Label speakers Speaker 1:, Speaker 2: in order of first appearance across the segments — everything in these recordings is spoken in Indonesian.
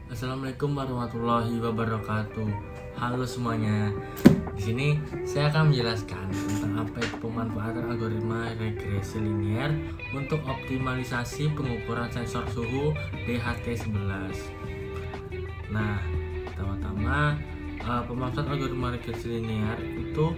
Speaker 1: Assalamualaikum warahmatullahi wabarakatuh. Halo semuanya. Di sini saya akan menjelaskan tentang apa itu pemanfaatan algoritma regresi linear untuk optimalisasi pengukuran sensor suhu DHT11. Nah, pertama-tama pemanfaatan algoritma regresi linear itu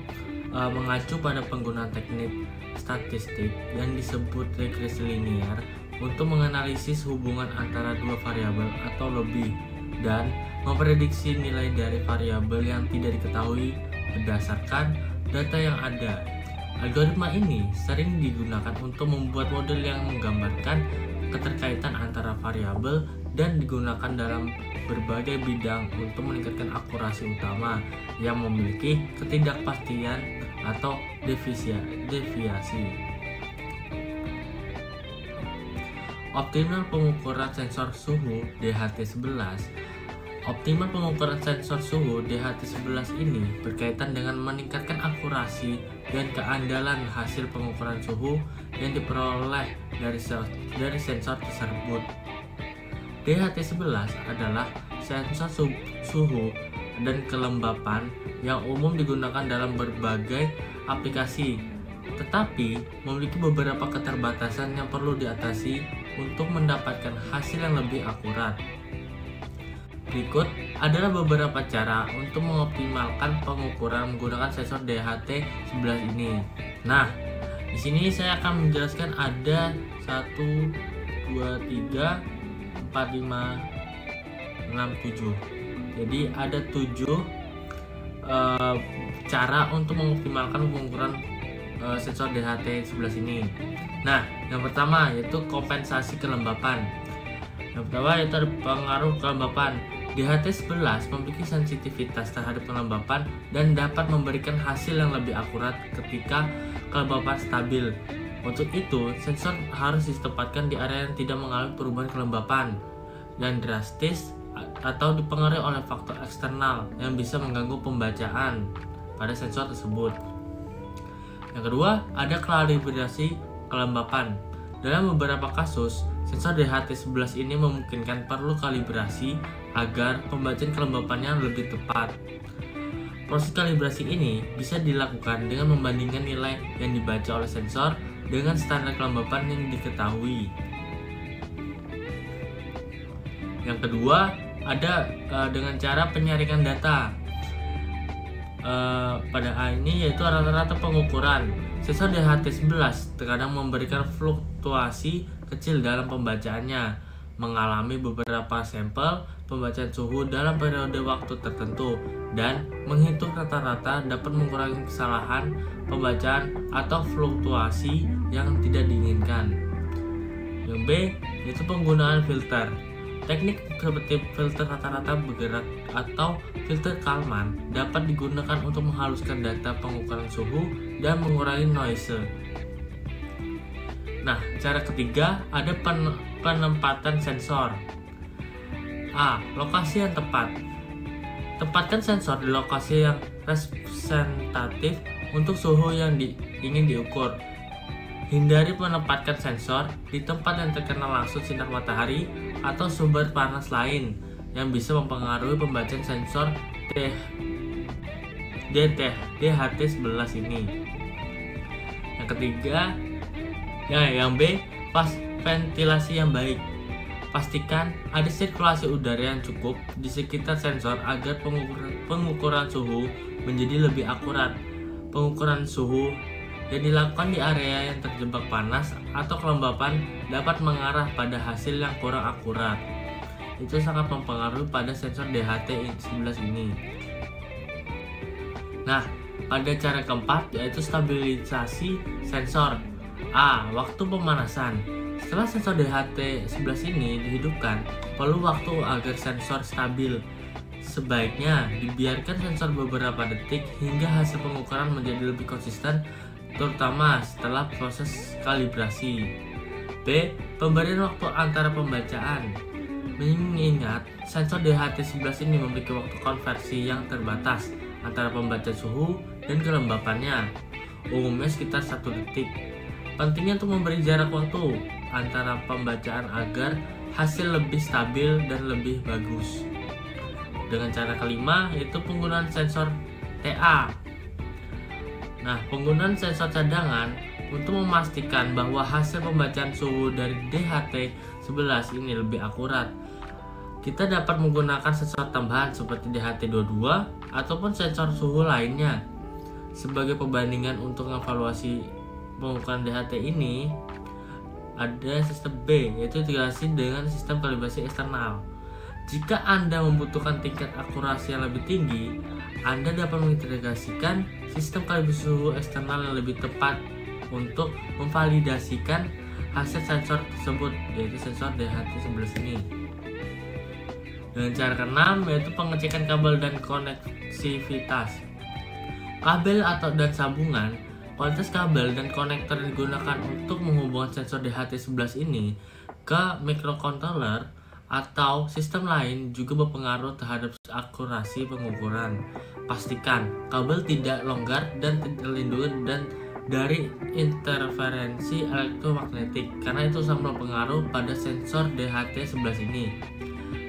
Speaker 1: mengacu pada penggunaan teknik statistik yang disebut regresi linear untuk menganalisis hubungan antara dua variabel atau lebih dan memprediksi nilai dari variabel yang tidak diketahui berdasarkan data yang ada. Algoritma ini sering digunakan untuk membuat model yang menggambarkan keterkaitan antara variabel dan digunakan dalam berbagai bidang untuk meningkatkan akurasi utama yang memiliki ketidakpastian atau deviasi. Optimal pengukuran sensor suhu DHT11. Optimal pengukuran sensor suhu DHT11 ini berkaitan dengan meningkatkan akurasi dan keandalan hasil pengukuran suhu yang diperoleh dari sensor tersebut. DHT11 adalah sensor suhu dan kelembapan yang umum digunakan dalam berbagai aplikasi, tetapi memiliki beberapa keterbatasan yang perlu diatasi untuk mendapatkan hasil yang lebih akurat. Berikut adalah beberapa cara untuk mengoptimalkan pengukuran menggunakan sensor DHT11 ini. Nah, di sini saya akan menjelaskan ada 1, 2, 3, 4, 5, 6, 7. Jadi ada 7 cara untuk mengoptimalkan pengukuran sensor DHT11 ini. Nah, yang pertama yaitu kompensasi kelembapan. Yang pertama yaitu ada pengaruh kelembapan. DHT11 memiliki sensitivitas terhadap kelembapan dan dapat memberikan hasil yang lebih akurat ketika kelembapan stabil. Untuk itu, sensor harus ditempatkan di area yang tidak mengalami perubahan kelembapan dan drastis atau dipengaruhi oleh faktor eksternal yang bisa mengganggu pembacaan pada sensor tersebut. Yang kedua, ada kalibrasi kelembapan. Dalam beberapa kasus, sensor DHT11 ini memungkinkan perlu kalibrasi agar pembacaan kelembapannya lebih tepat. Proses kalibrasi ini bisa dilakukan dengan membandingkan nilai yang dibaca oleh sensor dengan standar kelembapan yang diketahui. Yang kedua, ada dengan cara penyaringan data. Pada hal ini yaitu rata-rata pengukuran. Sensor DHT11 terkadang memberikan fluktuasi kecil dalam pembacaannya, mengalami beberapa sampel pembacaan suhu dalam periode waktu tertentu, dan menghitung rata-rata dapat mengurangi kesalahan pembacaan atau fluktuasi yang tidak diinginkan. Yang B yaitu penggunaan filter. Teknik seperti filter rata-rata bergerak atau filter Kalman dapat digunakan untuk menghaluskan data pengukuran suhu dan mengurangi noise. Nah, cara ketiga ada penempatan sensor. A. Lokasi yang tepat. Tempatkan sensor di lokasi yang representatif untuk suhu yang ingin diukur. Hindari menempatkan sensor di tempat yang terkena langsung sinar matahari atau sumber panas lain yang bisa mempengaruhi pembacaan sensor DHT11 ini. Yang ketiga, yang B, ventilasi yang baik. Pastikan ada sirkulasi udara yang cukup di sekitar sensor agar pengukuran suhu menjadi lebih akurat. Pengukuran suhu yang dilakukan di area yang terjebak panas atau kelembapan dapat mengarah pada hasil yang kurang akurat. Itu sangat mempengaruhi pada sensor DHT11 ini. Nah, pada cara keempat yaitu stabilisasi sensor. A. Waktu pemanasan. Setelah sensor DHT11 ini dihidupkan, perlu waktu agar sensor stabil. Sebaiknya dibiarkan sensor beberapa detik hingga hasil pengukuran menjadi lebih konsisten, terutama setelah proses kalibrasi. B. Pemberian waktu antara pembacaan. Mengingat sensor DHT11 ini memiliki waktu konversi yang terbatas antara pembacaan suhu dan kelembapannya, umumnya sekitar 1 detik. Pentingnya untuk memberi jarak waktu antara pembacaan agar hasil lebih stabil dan lebih bagus. Dengan cara kelima yaitu penggunaan sensor TA. Nah, penggunaan sensor cadangan untuk memastikan bahwa hasil pembacaan suhu dari DHT11 ini lebih akurat. Kita dapat menggunakan sensor tambahan seperti DHT22 ataupun sensor suhu lainnya. Sebagai perbandingan untuk mengevaluasi pengukuran DHT ini, ada sistem B, yaitu integrasi dengan sistem kalibrasi eksternal. Jika Anda membutuhkan tingkat akurasi yang lebih tinggi, Anda dapat mengintegrasikan sistem kalibrasi suhu eksternal yang lebih tepat untuk memvalidasikan hasil sensor tersebut, yaitu sensor DHT11 ini. Dengan cara keenam yaitu pengecekan kabel dan koneksivitas. Kabel dan sambungan, kualitas kabel dan konektor yang digunakan untuk menghubungkan sensor DHT11 ini ke microcontroller atau sistem lain juga berpengaruh terhadap akurasi pengukuran. Pastikan kabel tidak longgar dan terlindungi dan dari interferensi elektromagnetik, karena itu sangat berpengaruh pada sensor DHT11 ini.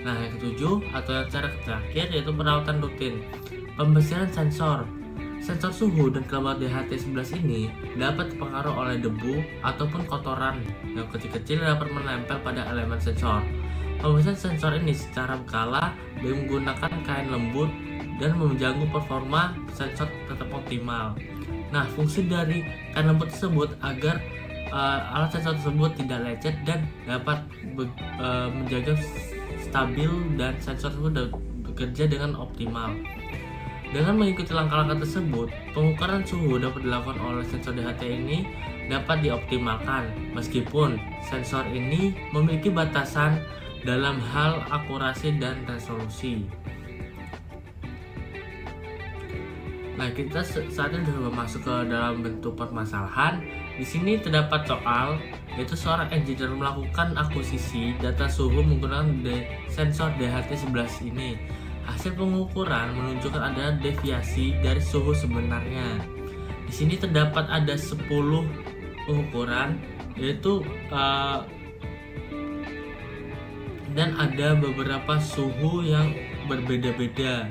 Speaker 1: Nah, yang ketujuh atau yang cara terakhir yaitu perawatan rutin. Pembersihan sensor. Sensor suhu dan kelembaban DHT11 ini dapat terpengaruh oleh debu ataupun kotoran yang kecil-kecil dapat menempel pada elemen sensor. Pembersihan sensor ini secara berkala dengan menggunakan kain lembut dan menjaga performa sensor tetap optimal. Nah, fungsi dari kain lembut tersebut agar alat sensor tersebut tidak lecet dan dapat menjaga stabil dan sensor tersebut bekerja dengan optimal. Dengan mengikuti langkah-langkah tersebut, pengukuran suhu dapat dilakukan oleh sensor DHT ini dapat dioptimalkan meskipun sensor ini memiliki batasan dalam hal akurasi dan resolusi. Nah, kita saat ini sudah masuk ke dalam bentuk permasalahan. Di sini terdapat soal, yaitu seorang engineer melakukan akuisisi data suhu menggunakan sensor DHT11 ini. Hasil pengukuran menunjukkan ada deviasi dari suhu sebenarnya. Di sini terdapat ada 10 pengukuran, yaitu dan ada beberapa suhu yang berbeda-beda.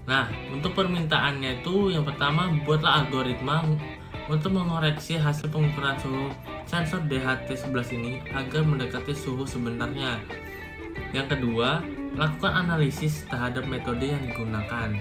Speaker 1: Nah, untuk permintaannya itu yang pertama, buatlah algoritma untuk mengoreksi hasil pengukuran suhu sensor DHT11 ini agar mendekati suhu sebenarnya. Yang kedua, lakukan analisis terhadap metode yang digunakan.